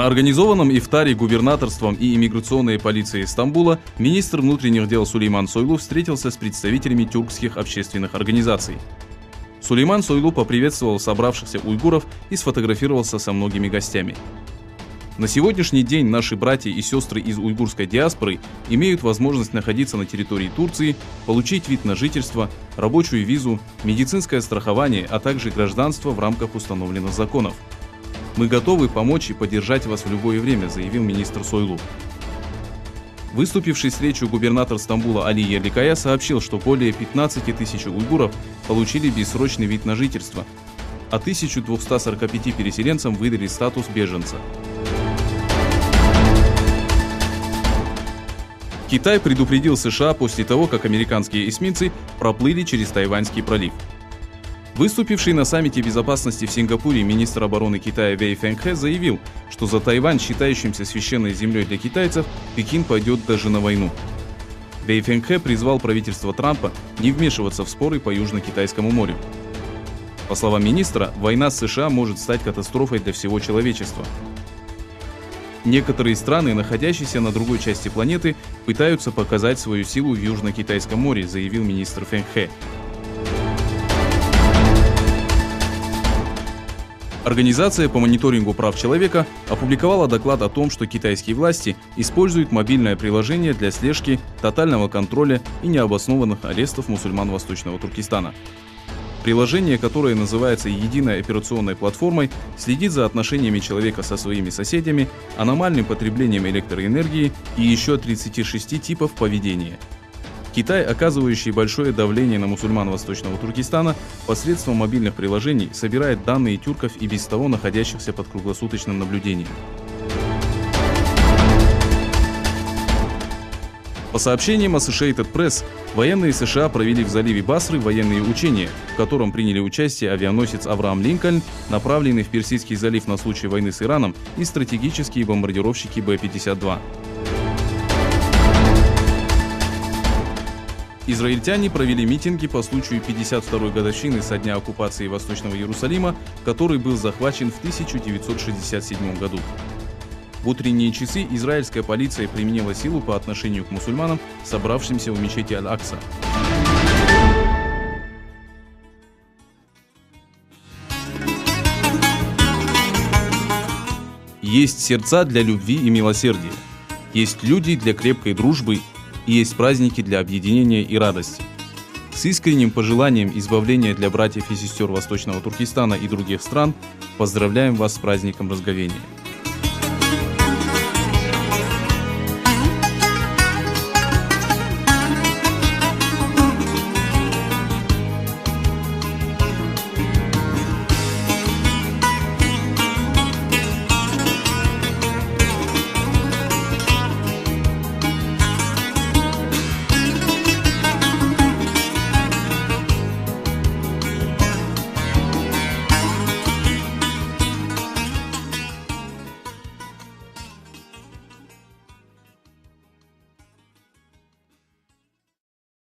На организованном ифтаре губернаторством и иммиграционной полицией Стамбула министр внутренних дел Сулейман Сойлу встретился с представителями тюркских общественных организаций. Сулейман Сойлу поприветствовал собравшихся уйгуров и сфотографировался со многими гостями. На сегодняшний день наши братья и сестры из уйгурской диаспоры имеют возможность находиться на территории Турции, получить вид на жительство, рабочую визу, медицинское страхование, а также гражданство в рамках установленных законов. Мы готовы помочь и поддержать вас в любое время, заявил министр Сойлу. Выступивший с речью губернатор Стамбула Али Ерликая сообщил, что более 15 тысяч уйгуров получили бессрочный вид на жительство, а 1245 переселенцам выдали статус беженца. Китай предупредил США после того, как американские эсминцы проплыли через Тайваньский пролив. Выступивший на саммите безопасности в Сингапуре министр обороны Китая Вэй Фэнхэ заявил, что за Тайвань, считающимся священной землей для китайцев, Пекин пойдет даже на войну. Вэй Фэнхэ призвал правительство Трампа не вмешиваться в споры по Южно-Китайскому морю. По словам министра, война с США может стать катастрофой для всего человечества. Некоторые страны, находящиеся на другой части планеты, пытаются показать свою силу в Южно-Китайском море, заявил министр Фэнхэ. Организация по мониторингу прав человека опубликовала доклад о том, что китайские власти используют мобильное приложение для слежки, тотального контроля и необоснованных арестов мусульман Восточного Туркестана. Приложение, которое называется «Единой операционной платформой», следит за отношениями человека со своими соседями, аномальным потреблением электроэнергии и еще 36 типов поведения. Китай, оказывающий большое давление на мусульман Восточного Туркестана, посредством мобильных приложений собирает данные тюрков и без того находящихся под круглосуточным наблюдением. По сообщениям Associated Press, военные США провели в заливе Басры военные учения, в котором приняли участие авианосец Авраам Линкольн, направленный в Персидский залив на случай войны с Ираном, и стратегические бомбардировщики Б-52. Израильтяне провели митинги по случаю 52-й годовщины со дня оккупации Восточного Иерусалима, который был захвачен в 1967 году. В утренние часы израильская полиция применила силу по отношению к мусульманам, собравшимся в мечети Аль-Акса. Есть сердца для любви и милосердия, есть люди для крепкой дружбы, и есть праздники для объединения и радости. С искренним пожеланием избавления для братьев и сестер Восточного Туркестана и других стран поздравляем вас с праздником Разговения.